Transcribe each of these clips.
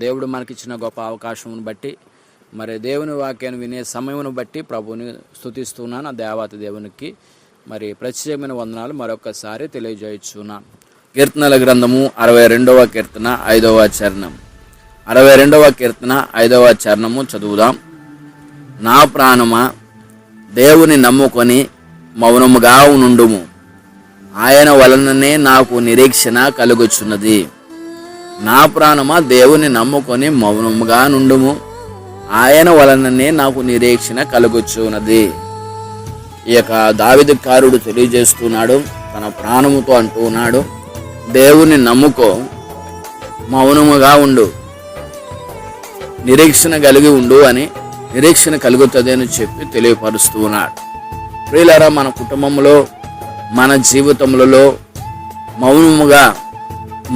దేవుడు మనకిచ్చిన గొప్ప అవకాశమును బట్టి మరి దేవుని వాక్యాన్ని వినే సమయమును బట్టి ప్రభువుని స్తుతిస్తున్నాను. ఆ దేవాతి దేవునికి మరి ప్రత్యేకమైన వందనాలు మరొకసారి తెలియజేయుచున్నాను. కీర్తనల గ్రంథము 62వ కీర్తన 5వ చరణం. 62వ కీర్తన 5వ చరణము చదువుదాం. నా ప్రాణమా దేవుని నమ్ముకొని మౌనముగా నుండుము, ఆయన వలననే నాకు నిరీక్షణ కలుగుచున్నది. నా ప్రాణమా దేవుని నమ్ముకొని మౌనముగా నుండుము, ఆయన వలననే నాకు నిరీక్షణ కలుగుచున్నది. ఈ యొక్క దావీదుకారుడు తెలియజేస్తున్నాడు, తన ప్రాణముతో అంటూ ఉన్నాడు, దేవుని నమ్ముకో, మౌనముగా ఉండు, నిరీక్షణ కలిగి ఉండు అని, నిరీక్షణ కలుగుతుంది అని చెప్పి తెలియపరుస్తూ ఉన్నాడు. ప్రియులారా, మన కుటుంబంలో మన జీవితములలో మౌనముగా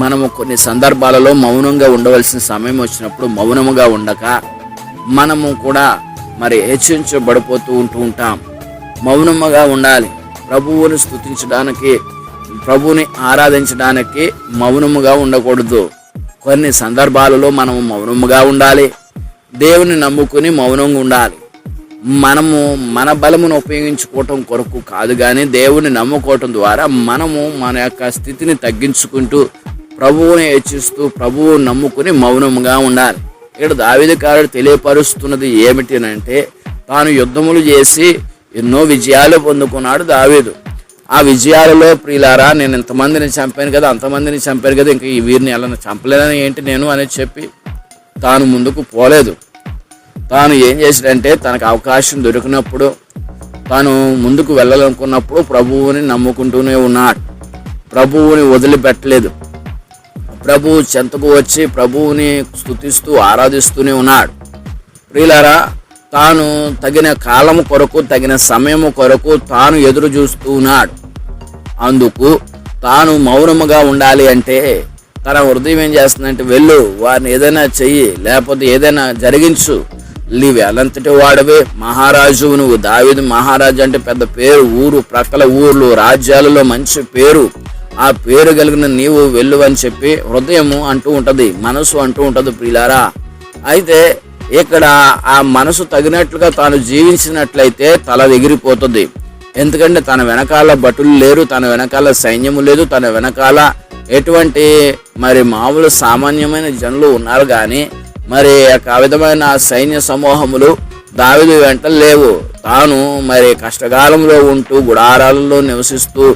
మనము కొన్ని సందర్భాలలో మౌనంగా ఉండవలసిన సమయం వచ్చినప్పుడు మౌనముగా ఉండక మనము కూడా మరి హెచ్చించబడిపోతూ ఉంటాం. మౌనముగా ఉండాలి. ప్రభువుని స్తుతించడానికి, ప్రభువుని ఆరాధించడానికి మౌనముగా ఉండకూడదు. కొన్ని సందర్భాలలో మనము మౌనముగా ఉండాలి. దేవుని నమ్ముకుని మౌనంగా ఉండాలి. మనము మన బలమును ఉపయోగించుకోవటం కొరకు కాదు, కానీ దేవుని నమ్ముకోవటం ద్వారా మనము మన యొక్క స్థితిని తగ్గించుకుంటూ ప్రభువుని హెచ్చిస్తూ ప్రభువు నమ్ముకుని మౌనముగా ఉండాలి. ఇక్కడ దావీదుకారుడు తెలియపరుస్తున్నది ఏమిటి అంటే, తాను యుద్ధములు చేసి ఎన్నో విజయాలు పొందుకున్నాడు దావీదు. ఆ విజయాలలో ప్రియులారా, నేను ఇంతమందిని చంపాను కదా, అంతమందిని చంపాను కదా, ఇంకా ఈ వీరిని ఎలా చంపలేదని ఏంటి నేను అని చెప్పి తాను ముందుకు పోలేదు. తాను ఏం చేశాడంటే, తనకు అవకాశం దొరికినప్పుడు, తాను ముందుకు వెళ్ళాలనుకున్నప్పుడు ప్రభువుని నమ్ముకుంటూనే ఉన్నాడు. ప్రభువుని వదిలిపెట్టలేదు. ప్రభువు చెంతకు వచ్చి ప్రభువుని స్తుతిస్తూ ఆరాధిస్తూనే ఉన్నాడు. ప్రియులారా, తాను తగిన కాలము కొరకు, తగిన సమయము కొరకు తాను ఎదురు చూస్తూ ఉన్నాడు. అందుకు తాను మౌనముగా ఉండాలి అంటే తన హృదయం ఏం చేస్తుందంటే, వెళ్ళు, వారిని ఏదైనా చెయ్యి, లేకపోతే ఏదైనా జరిగించు, నీవు ఎలాంటి వాడవే, మహారాజు నువ్వు, దావీదు మహారాజు అంటే పెద్ద పేరు, ఊరు ప్రక్కల ఊర్లు రాజ్యాలలో మంచి పేరు, ఆ పేరు కలిగిన నీవు వెళ్ళు అని చెప్పి హృదయము అంటూ ఉంటది, మనసు అంటూ ఉంటది ప్రియులారా. అయితే ఇక్కడ ఆ మనసు తగినట్లుగా తాను జీవించినట్లయితే తల ఎగిరిపోతుంది. ఎందుకంటే తన వెనకాల భటులు లేరు, తన వెనకాల సైన్యము లేదు, తన వెనకాల ఎటువంటి మరి మామూలు సామాన్యమైన జనులు ఉన్నారు, కానీ మరి ఆ విధమైన సైన్య సమూహములు దావీదు వెంట లేవు. తాను మరి కష్టకాలంలో ఉంటూ గుడారాలలో నివసిస్తూ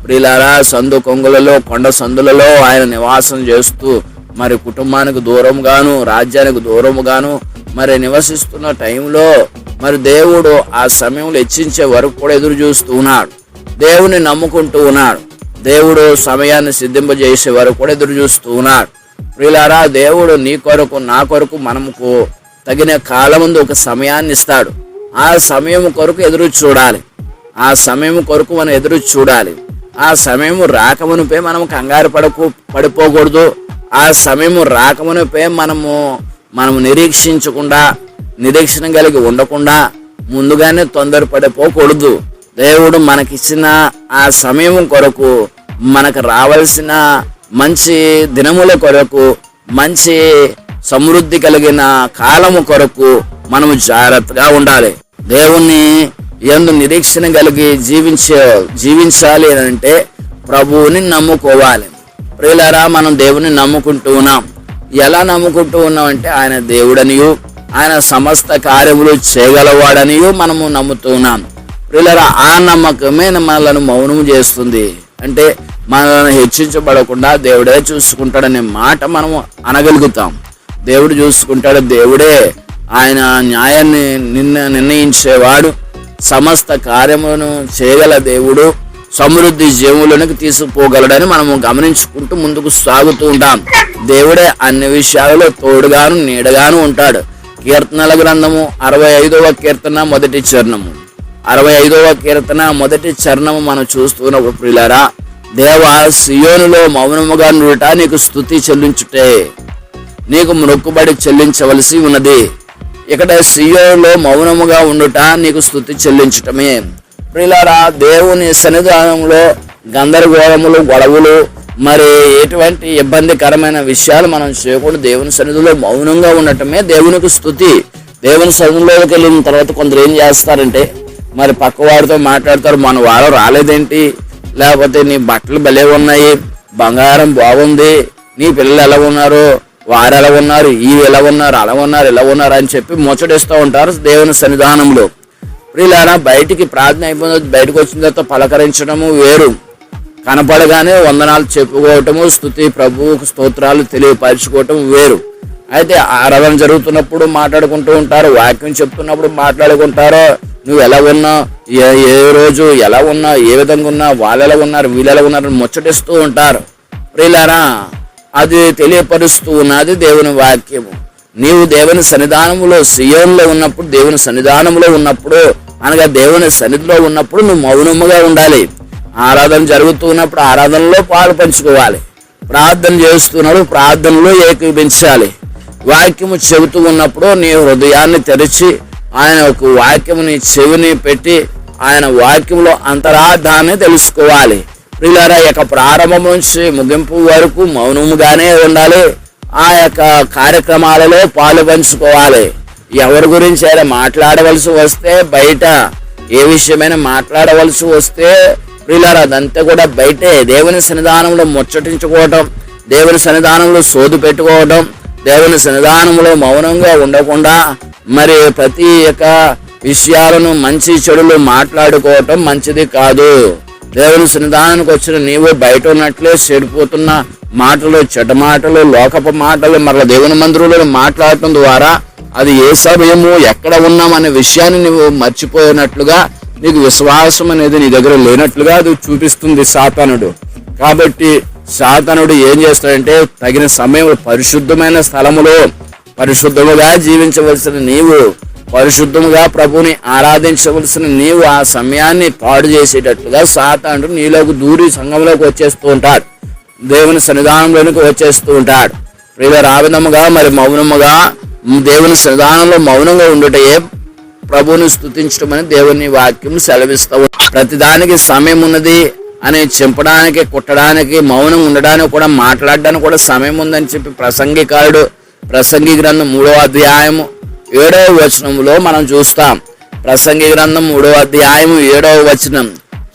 ప్రియులారా, సందు కొంగులలో, కొండ సందులలో ఆయన నివాసం చేస్తూ మరి కుటుంబానికి దూరంగాను, రాజ్యానికి దూరముగాను మరి నివసిస్తున్న టైంలో మరి దేవుడు ఆ సమయంలో హెచ్చించే వరకు కూడా ఎదురు చూస్తూ ఉన్నాడు. దేవుని నమ్ముకుంటూ ఉన్నాడు. దేవుడు సమయాన్ని సిద్ధింపజేసే వరకు కూడా ఎదురు చూస్తూ ఉన్నాడు. ప్రియులారా, దేవుడు నీ కొరకు, నా కొరకు మనకు తగిన కాలముందు ఒక సమయాన్ని ఇస్తాడు. ఆ సమయం కొరకు ఎదురు చూడాలి. ఆ సమయం కొరకు మనం ఎదురు చూడాలి. ఆ సమయం రాకమునిపై మనం కంగారు పడిపోకూడదు. ఆ సమయం రాకమునిపై మనము నిరీక్షించకుండా, నిరీక్షణ కలిగి ఉండకుండా ముందుగానే తొందరపడిపోకూడదు. దేవుడు మనకిచ్చిన ఆ సమయం కొరకు, మనకు రావాల్సిన మంచి దినముల కొరకు, మంచి సమృద్ధి కలిగిన కాలము కొరకు మనము జాగ్రత్తగా ఉండాలి. దేవుణ్ణి యందు నిరీక్షణ కలిగి జీవించాలి అని అంటే ప్రభువుని నమ్ముకోవాలి. ప్రియులారా, మనం దేవుని నమ్ముకుంటూ ఉన్నాం. ఎలా నమ్ముకుంటూ ఉన్నాం అంటే, ఆయన దేవుడనియు, ఆయన సమస్త కార్యములు చేయగలవాడనియు మనము నమ్ముతూ ఉన్నాం. ప్రియులారా, ఆ నమ్మకమే మనలను మౌనము చేస్తుంది. అంటే మనల్ని హెచ్చించబడకుండా దేవుడే చూసుకుంటాడనే మాట మనము అనగలుగుతాం. దేవుడు చూసుకుంటాడు, దేవుడే ఆయన న్యాయాన్ని నిర్ణయించేవాడు, సమస్త కార్యములను చేయగల దేవుడు, సమృద్ధి జీవులకు తీసుకుపోగలడని మనము గమనించుకుంటూ ముందుకు సాగుతూ ఉంటాం. దేవుడే అన్ని విషయాలలో తోడుగాను నీడగాను ఉంటాడు. కీర్తనల గ్రంథము 65వ కీర్తన 1వ చరణము. 65వ కీర్తన 1వ చరణము మనం చూస్తున్నప్పుడు ప్రియులారా, దేవా, సియోనులో మౌనముగా నుండుట నీకు స్తుతి చెల్లించుటే, నీకు మొక్కుబడి చెల్లించవలసి ఉన్నది. ఇక్కడ సియోనులో మౌనముగా ఉండుట నీకు స్తుతి చెల్లించటమే. ప్రియులారా, దేవుని సన్నిధానంలో గందరగోళములు, గొడవలు మరి ఎటువంటి ఇబ్బందికరమైన విషయాలు మనం చేయకుండా దేవుని సన్నిధిలో మౌనంగా ఉండటమే దేవునికి స్తుతి. దేవుని సన్నిధిలోకి వెళ్ళిన తర్వాత కొందరు ఏం చేస్తారంటే మరి పక్కవాడితో మాట్లాడతారు, మన వారం రాలేదేంటి, లేకపోతే నీ బట్టలు భలే ఉన్నాయి, బంగారం బాగుంది, నీ పిల్లలు ఎలా ఉన్నారు, వారు ఎలా ఉన్నారు, ఇవి ఎలా ఉన్నారు, అలా ఉన్నారు, ఇలా ఉన్నారు అని చెప్పి ముచ్చటిస్తూ ఉంటారు దేవుని సన్నిధానంలో. ప్రియులారా, బయటికి ప్రార్థన అయిపోయింది, బయటకు వచ్చిన తర్వాత పలకరించడము వేరు, కనపడగానే వందనాలు చెప్పుకోవటము, స్తుతి ప్రభువుకు స్తోత్రాలు తెలియపరచుకోవటం వేరు. అయితే ఆరాధన జరుగుతున్నప్పుడు మాట్లాడుకుంటూ ఉంటారు, వాక్యం చెప్తున్నప్పుడు మాట్లాడుకుంటారో, నువ్వు ఎలా ఉన్నావు, ఏ రోజు ఎలా ఉన్నావు, ఏ విధంగా ఉన్నావు, వాళ్ళు ఎలా ఉన్నారు, వీళ్ళు ఎలా ఉన్నారు ముచ్చటిస్తూ ఉంటారు. ప్రియులారా, అది తెలియపరుస్తూ ఉన్నది దేవుని వాక్యము. నీవు దేవుని సన్నిధానంలో సియోనులో ఉన్నప్పుడు, దేవుని సన్నిధానంలో ఉన్నప్పుడు అనగా దేవుని సన్నిధిలో ఉన్నప్పుడు నువ్వు మౌనముగా ఉండాలి. ఆరాధన జరుగుతూ ఉన్నప్పుడు ఆరాధనలో పాలు పంచుకోవాలి, ప్రార్థన చేస్తున్నప్పుడు ప్రార్థనలో ఏకీభించాలి. వాక్యము చెబుతూ ఉన్నప్పుడు నీ హృదయాన్ని తెరిచి ఆయన ఒక వాక్యముని చెవిని పెట్టి ఆయన వాక్యంలో అంతరార్థాన్ని తెలుసుకోవాలి. ప్రియులారా, యొక్క ప్రారంభం నుంచి ముగింపు వరకు మౌనముగానే ఉండాలి. ఆ యొక్క కార్యక్రమాలలో పాలు పంచుకోవాలి. ఎవరి గురించి అయినా మాట్లాడవలసి వస్తే, బయట ఏ విషయమైనా మాట్లాడవలసి వస్తే ప్రియులారా అదంతా కూడా బయటే దేవుని సన్నిధానంలో ముచ్చటించుకోవటం, దేవుని సన్నిధానంలో సోదు పెట్టుకోవటం, దేవుని సన్నిధానంలో మౌనంగా ఉండకుండా మరి ప్రతి ఒక్క విషయాలను మంచి చెడులు మాట్లాడుకోవటం మంచిది కాదు. దేవుని సన్నిధానానికి వచ్చిన నీవు బయట ఉన్నట్లే చెడిపోతున్న మాటలు, చెడ్డ మాటలు, లోకపు మాటలు మరలా దేవుని మందిరంలో మాట్లాడటం ద్వారా అది ఏ సమయము ఎక్కడ ఉన్నాం అనే విషయాన్ని నువ్వు మర్చిపోయినట్లుగా, నీకు విశ్వాసం అనేది నీ దగ్గర లేనట్లుగా అది చూపిస్తుంది సాతానుడు. కాబట్టి సాతానుడు ఏం చేస్తాడంటే తగిన సమయం పరిశుద్ధమైన స్థలములో పరిశుద్ధముగా జీవించవలసిన నీవు, పరిశుద్ధముగా ప్రభుని ఆరాధించవలసిన నీవు ఆ సమయాన్ని పాడు చేసేటట్లుగా సాతానుడు నీలోకి దూరి సంఘంలోకి వచ్చేస్తూ ఉంటాడు, దేవుని సన్నిధానంలోనికి వచ్చేస్తూ ఉంటాడు. ప్రియులారా, ఆ విధముగా మరి మౌనముగా దేవుని సన్నిధానంలో మౌనంగా ఉండుటయే ప్రభువుని స్తుతించడమని దేవుని వాక్యం సెలవిస్తూ. ప్రతిదానికి సమయం ఉన్నది అని చెప్పడానికి, కుట్టడానికి, మౌనం ఉండడానికి కూడా, మాట్లాడడానికి కూడా సమయం ఉందని చెప్పి ప్రసంగి గ్రంథం 3వ అధ్యాయము 7వ వచనంలో మనం చూస్తాం. ప్రసంగి గ్రంథం 3వ అధ్యాయము 7వ వచనం,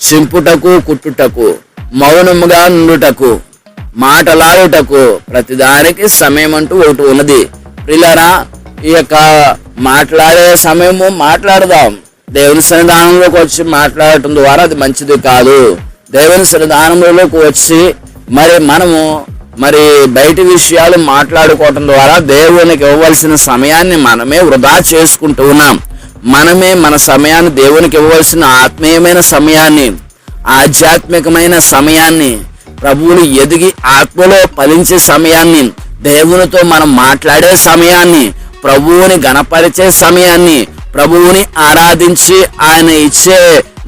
చింపుటకు, కుట్టుటకు, మౌనముగా నుండుటకు, మాటలాడుటకు ప్రతిదానికి సమయం అంటూ ఒకటి ఉన్నది. ప్రియులారా, ఈ యొక్క మాట్లాడే సమయము మాట్లాడదాం. దేవుని సన్నిధానంలోకి వచ్చి మాట్లాడటం ద్వారా అది మంచిది కాదు. దేవుని సన్నిధానంలోకి వచ్చి మనము బయటి విషయాలు మాట్లాడుకోవటం ద్వారా దేవునికి ఇవ్వవలసిన సమయాన్ని మనమే వృధా చేసుకుంటూ ఉన్నాం. మనమే మన సమయాన్ని, దేవునికి ఇవ్వవలసిన ఆత్మీయమైన సమయాన్ని, ఆధ్యాత్మికమైన సమయాన్ని, ప్రభువుని ఎదిగి ఆత్మలో ఫలించే సమయాన్ని, దేవునితో మనం మాట్లాడే సమయాన్ని, ప్రభువుని గణపరిచే సమయాన్ని, ప్రభువుని ఆరాధించి ఆయన ఇచ్చే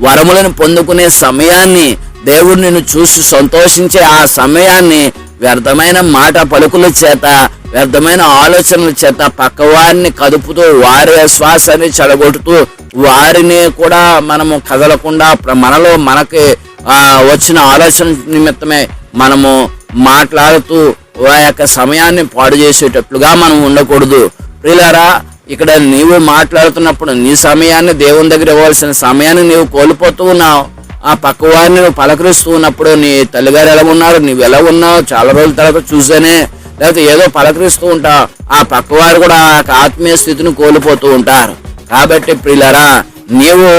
వరములను పొందుకునే సమయాన్ని, దేవుడు నిన్ను చూసి సంతోషించే ఆ సమయాన్ని వ్యర్థమైన మాట పలుకుల చేత, వ్యర్థమైన ఆలోచనల చేత పక్కవారిని కదుపుతూ, వారి శ్వాసాన్ని చెడగొట్టుతూ, వారిని కూడా మనము కదలకుండా మనలో మనకి వచ్చిన ఆలోచన నిమిత్తమే మనము మాట్లాడుతూ ఆ యొక్క సమయాన్ని పాడు చేసేటట్లుగా మనం ఉండకూడదు. ప్రియులారా, ఇక్కడ నీవు మాట్లాడుతున్నప్పుడు నీ సమయాన్ని, దేవుని దగ్గర ఇవ్వాల్సిన సమయాన్ని నీవు కోల్పోతూ ఉన్నావు. ఆ పక్క వారిని నువ్వు పలకరిస్తూ ఉన్నప్పుడు నీ తల్లిగారు ఎలా ఉన్నారు, నువ్వు ఎలా ఉన్నావు, చాలా రోజుల తర్వాత చూసానే, లేకపోతే ఏదో పలకరిస్తూ ఉంటావు, ఆ పక్కవారు కూడా ఆ ఆత్మీయ స్థితిని కోల్పోతూ ఉంటారు. కాబట్టి ప్రియులారా, నీవు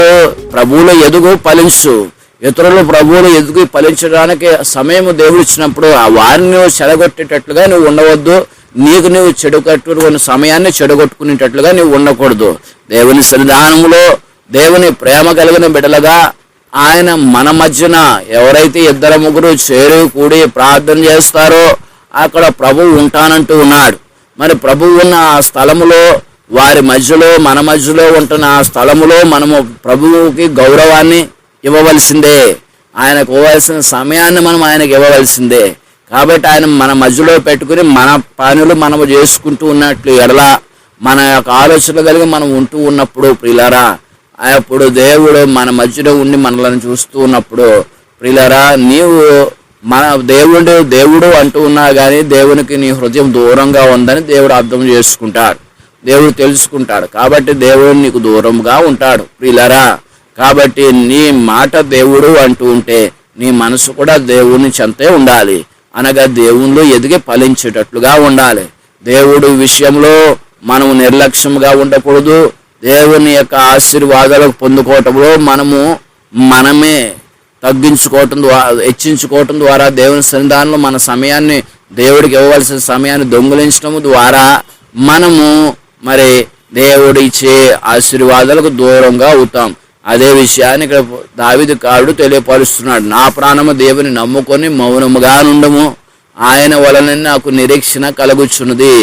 ప్రభువులో ఎదుగు, ఫలించు. ఇతరులు ప్రభువులు ఎదుగు ఫలించడానికి సమయం దేవుడు ఇచ్చినప్పుడు ఆ వారిని నువ్వు చెడగొట్టేటట్లుగా నువ్వు ఉండవద్దు. నీకు నువ్వు చెడుకట్టుకున్న సమయాన్ని చెడగొట్టుకునేటట్లుగా నువ్వు ఉండకూడదు. దేవుని సన్నిధానంలో దేవుని ప్రేమ కలిగిన బిడ్డలుగా ఆయన మన మధ్యన ఎవరైతే 2-3 చేరి కూడి ప్రార్థన చేస్తారో అక్కడ ప్రభువు ఉంటానంటూ ఉన్నాడు. మరి ప్రభువు ఉన్న ఆ స్థలములో, వారి మధ్యలో, మన మధ్యలో ఉంటున్న ఆ స్థలములో మనము ప్రభువుకి గౌరవాన్ని ఇవ్వవలసిందే. ఆయనకు ఇవ్వవలసిన సమయాన్ని మనం ఆయనకు ఇవ్వవలసిందే. కాబట్టి ఆయన మన మధ్యలో పెట్టుకుని మన పనులు మనము చేసుకుంటూ ఉన్నట్లు ఎడలా మన యొక్క ఆలోచనలు కలిగి మనం ఉంటూ ఉన్నప్పుడు ప్రియులారా, అప్పుడు దేవుడు మన మధ్యలో ఉండి మనలను చూస్తూ ఉన్నప్పుడు ప్రియులారా, నీవు మన దేవుడు అంటూ ఉన్నా కానీ దేవునికి నీ హృదయం దూరంగా ఉందని దేవుడు అర్థం చేసుకుంటాడు, దేవుడు తెలుసుకుంటాడు. కాబట్టి దేవుడు నీకు దూరంగా ఉంటాడు ప్రియులారా. కాబట్టి నీ మాట దేవుడు అంటూ ఉంటే నీ మనసు కూడా దేవుని చెంతే ఉండాలి, అనగా దేవుళ్ళు ఎదిగి ఫలించేటట్లుగా ఉండాలి. దేవుడు విషయంలో మనం నిర్లక్ష్యంగా ఉండకూడదు. దేవుని యొక్క ఆశీర్వాదాలకు పొందుకోవటంలో మనమే తగ్గించుకోవటం ద్వారా, హెచ్చించుకోవటం ద్వారా, దేవుని సన్నిధానంలో మన సమయాన్ని, దేవుడికి ఇవ్వవలసిన సమయాన్ని దొంగిలించడం ద్వారా మనము మరి దేవుడు ఇచ్చే ఆశీర్వాదాలకు దూరంగా అవుతాం. అదే విషయాన్ని ఇక్కడ దావీదుకారుడు తెలియపరుస్తున్నాడు. నా ప్రాణము దేవుని నమ్ముకొని మౌనముగా నుండము, ఆయన వలన నాకు నిరీక్షణ కలుగుచున్నది.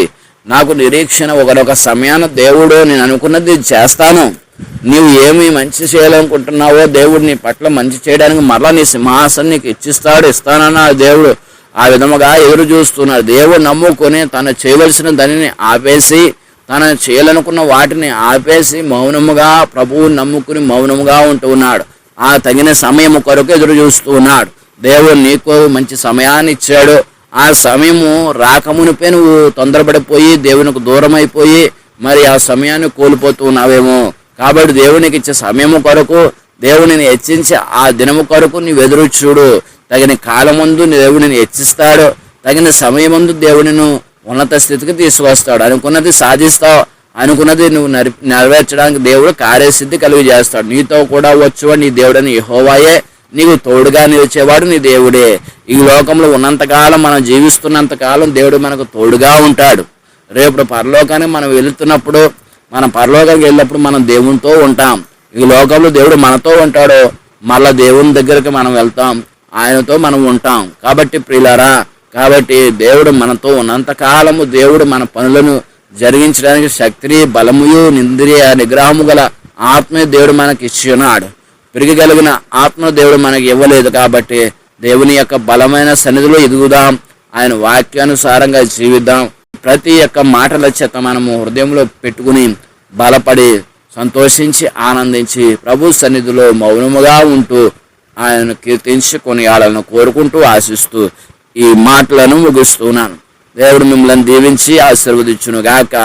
నాకు నిరీక్షణ ఒకనొక సమయాన దేవుడు నేను అనుకున్నది చేస్తాను, నీవు ఏమి మంచి చేయాలనుకుంటున్నావో దేవుడు నీ పట్ల మంచి చేయడానికి మరలా నీ సింహాసనం నీకు ఇస్తానన్న దేవుడు ఆ విధముగా ఎదురు చూస్తున్నాడు. దేవుడు నమ్ముకొని తను చేయవలసిన దానిని ఆపేసి, తను చేయాలనుకున్న వాటిని ఆపేసి మౌనముగా ప్రభువుని నమ్ముకుని మౌనముగా ఉంటూ ఉన్నాడు. ఆ తగిన సమయం కొరకు ఎదురు చూస్తూ ఉన్నాడు. దేవుడు నీకు మంచి సమయాన్ని ఇచ్చాడు. ఆ సమయము రాకమునిపై నువ్వు తొందరపడిపోయి దేవునికి దూరం అయిపోయి మరి ఆ సమయాన్ని కోల్పోతూ ఉన్నావేమో. కాబట్టి దేవునికి ఇచ్చే సమయము కొరకు, దేవుడిని హెచ్చించి ఆ దినము కొరకు నీవు ఎదురు చూడు. తగిన కాలమందు దేవుడిని హెచ్చిస్తాడు, తగిన సమయమందు దేవుడిని ఉన్నత స్థితికి తీసుకొస్తాడు. అనుకున్నది సాధిస్తావు, అనుకున్నది నువ్వు నెరవేర్చడానికి దేవుడు కార్యసిద్ధి కలిగి చేస్తాడు. నీతో కూడా వచ్చేవాడు నీ దేవుడని యెహోవాయే, నీకు తోడుగా నిలిచేవాడు నీ దేవుడే. ఈ లోకంలో ఉన్నంతకాలం, మనం జీవిస్తున్నంతకాలం దేవుడు మనకు తోడుగా ఉంటాడు. రేపు పరలోకానికి మనం వెళుతున్నప్పుడు, మనం పరలోకానికి వెళ్ళినప్పుడు మనం దేవునితో ఉంటాం. ఈ లోకంలో దేవుడు మనతో ఉంటాడు, మళ్ళా దేవుని దగ్గరికి మనం వెళ్తాం, ఆయనతో మనం ఉంటాం. కాబట్టి ప్రియులారా, కాబట్టి దేవుడు మనతో ఉన్నంతకాలము దేవుడు మన పనులను జరిగించడానికి శక్తి, బలముయు, ఇంద్రియ నిగ్రహము గల ఆత్మ దేవుడు మనకి ఇచ్చి ఉన్నాడు. పెరగగలిగిన ఆత్మ దేవుడు మనకి ఇవ్వలేదు. కాబట్టి దేవుని యొక్క బలమైన సన్నిధిలో ఎదుగుదాం, ఆయన వాక్యానుసారంగా జీవిద్దాం. ప్రతి ఒక్క మాటల చేత మనము హృదయంలో పెట్టుకుని బలపడి సంతోషించి ఆనందించి ప్రభు సన్నిధిలో మౌనముగా ఉంటూ ఆయన కీర్తించి కొనియాడాలని కోరుకుంటూ ఆశిస్తూ ఈ మాటలను ముగిస్తున్నాను. దేవుడు మిమ్మల్ని దీవించి ఆశీర్వదించును గాక.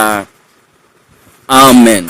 ఆమేన్.